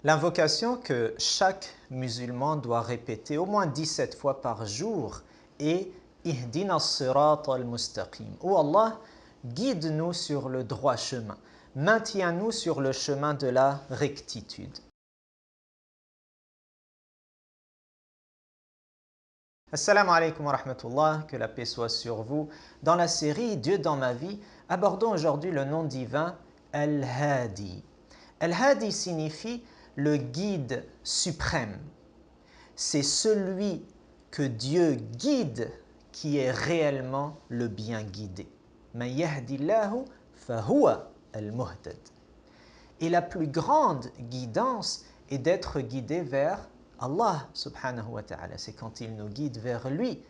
L'invocation que chaque musulman doit répéter au moins 17 fois par jour est « Ihdina as-sirata al-mustaqim » Oh Allah, guide-nous sur le droit chemin, maintiens-nous sur le chemin de la rectitude. Assalamu alaikum wa rahmatullah, que la paix soit sur vous. Dans la série Dieu dans ma vie, abordons aujourd'hui le nom divin Al-Hadi. Al-Hadi signifie le guide suprême. C'est celui que Dieu guide qui est réellement le bien guidé. Man yahdillahu fahuwa al-muhtad. Et la plus grande guidance est d'être guidé vers Allah subhanahu wa ta'ala. C'est quand il nous guide vers lui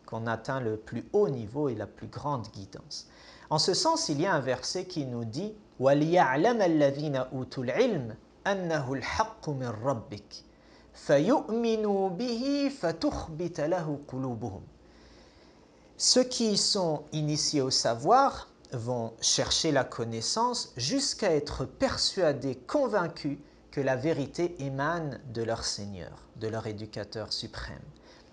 qu'on atteint le plus haut niveau et la plus grande guidance. En ce sens, il y a un verset qui nous dit « وَلِيَعْلَمَ الَّذِينَ أُوتُوا الْعِلْمَ أَنَّهُ الْحَقُّ مِنْ رَبِّكَ فَيُؤْمِنُوا بِهِ فَتُخْبِتَ لَهُ قُلُوبُهُمْ » Ceux qui sont initiés au savoir vont chercher la connaissance jusqu'à être persuadés, convaincus que la vérité émane de leur Seigneur, de leur éducateur suprême.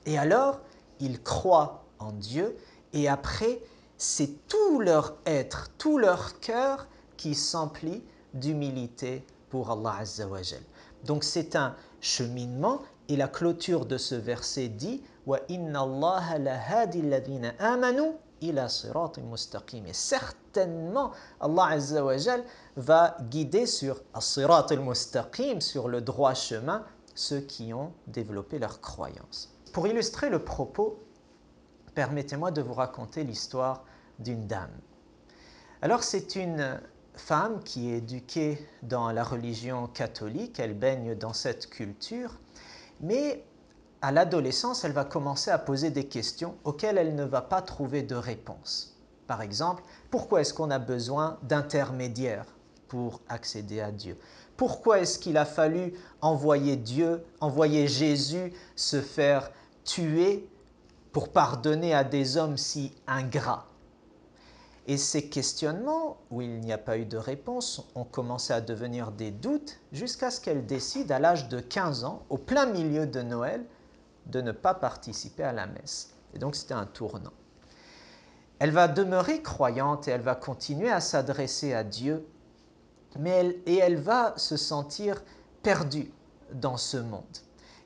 Et alors, ils croient en Dieu et après, c'est tout leur être, tout leur cœur qui s'emplit d'humilité pour Allah Azza wa Jal. Donc c'est un cheminement et la clôture de ce verset dit « Wa inna Allah la hadi alladhina amanu ila siratin mustaqim » et certainement Allah Azza wa Jal va guider sur as-sirat al-mustaqim, sur le droit chemin, ceux qui ont développé leur croyance. Pour illustrer le propos, permettez-moi de vous raconter l'histoire d'une dame. Alors c'est une femme qui est éduquée dans la religion catholique, elle baigne dans cette culture, mais à l'adolescence, elle va commencer à poser des questions auxquelles elle ne va pas trouver de réponse. Par exemple, pourquoi est-ce qu'on a besoin d'intermédiaires pour accéder à Dieu? Pourquoi est-ce qu'il a fallu envoyer Jésus se faire tuer pour pardonner à des hommes si ingrats? Et ces questionnements, où il n'y a pas eu de réponse, ont commencé à devenir des doutes jusqu'à ce qu'elle décide à l'âge de 15 ans, au plein milieu de Noël, de ne pas participer à la messe. Et donc c'était un tournant. Elle va demeurer croyante et elle va continuer à s'adresser à Dieu, mais elle va se sentir perdue dans ce monde.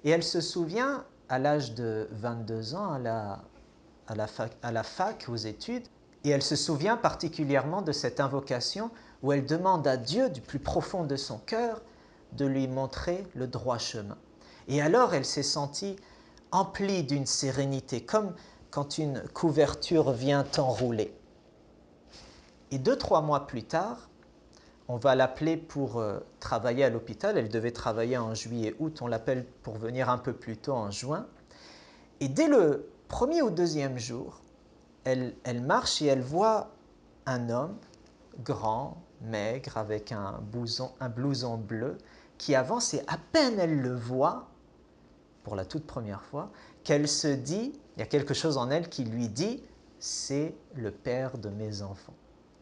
Et elle se souvient, à l'âge de 22 ans, à la fac, aux études, et elle se souvient particulièrement de cette invocation où elle demande à Dieu, du plus profond de son cœur, de lui montrer le droit chemin. Et alors elle s'est sentie emplie d'une sérénité, comme quand une couverture vient enrouler. Et 2-3 mois plus tard, on va l'appeler pour travailler à l'hôpital. Elle devait travailler en juillet-août, on l'appelle pour venir un peu plus tôt en juin. Et dès le premier ou deuxième jour, elle marche et elle voit un homme grand, maigre, avec un blouson bleu, qui avance et à peine elle le voit, pour la toute première fois, qu'elle se dit, il y a quelque chose en elle qui lui dit « c'est le père de mes enfants ».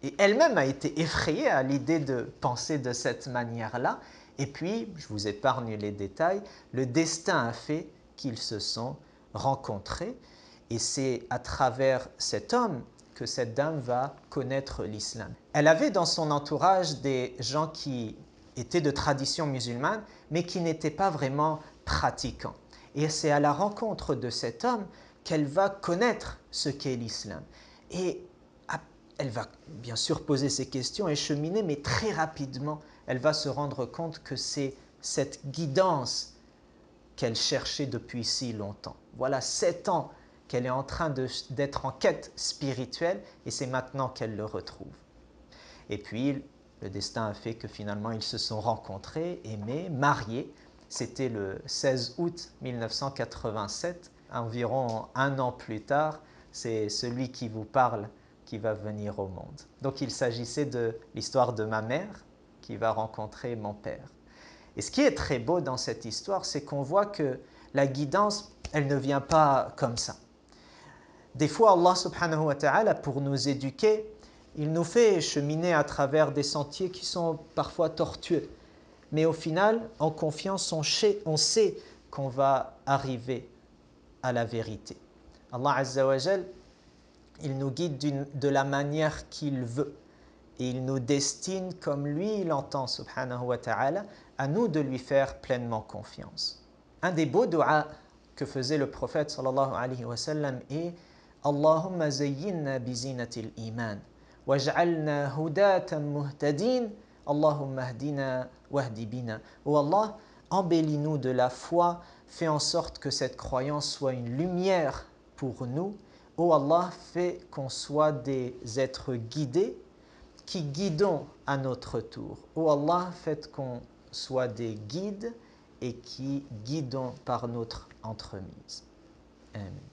Et elle-même a été effrayée à l'idée de penser de cette manière-là. Et puis, je vous épargne les détails, le destin a fait qu'ils se sont rencontrés. Et c'est à travers cet homme que cette dame va connaître l'islam. Elle avait dans son entourage des gens qui étaient de tradition musulmane, mais qui n'étaient pas vraiment pratiquants. Et c'est à la rencontre de cet homme qu'elle va connaître ce qu'est l'islam. Et elle va bien sûr poser ses questions et cheminer, mais très rapidement, elle va se rendre compte que c'est cette guidance qu'elle cherchait depuis si longtemps. Voilà 7 ans qu'elle est en train d'être en quête spirituelle et c'est maintenant qu'elle le retrouve. Et puis, le destin a fait que finalement, ils se sont rencontrés, aimés, mariés. C'était le 16 août 1987, environ 1 an plus tard, c'est celui qui vous parle qui va venir au monde. Donc il s'agissait de l'histoire de ma mère qui va rencontrer mon père. Et ce qui est très beau dans cette histoire, c'est qu'on voit que la guidance, elle ne vient pas comme ça. Des fois, Allah subhanahu wa ta'ala, pour nous éduquer, il nous fait cheminer à travers des sentiers qui sont parfois tortueux. mais au final, en confiance, on sait qu'on va arriver à la vérité. Allah Azza wa Jal, il nous guide de la manière qu'il veut. Et il nous destine comme lui il entend, subhanahu wa ta'ala, à nous de lui faire pleinement confiance. Un des beaux du'as que faisait le prophète sallallahu alayhi wa sallam est Allahumma zayyinna bizinatil iman waj'alna hudatan muhtadin Allahumma hdina wahdi bina. Oh Allah, embellis-nous de la foi, fais en sorte que cette croyance soit une lumière pour nous. Oh Allah, fais qu'on soit des êtres guidés qui guidons à notre tour. Oh Allah, faites qu'on soit des guides et qui guidons par notre entremise. Amen.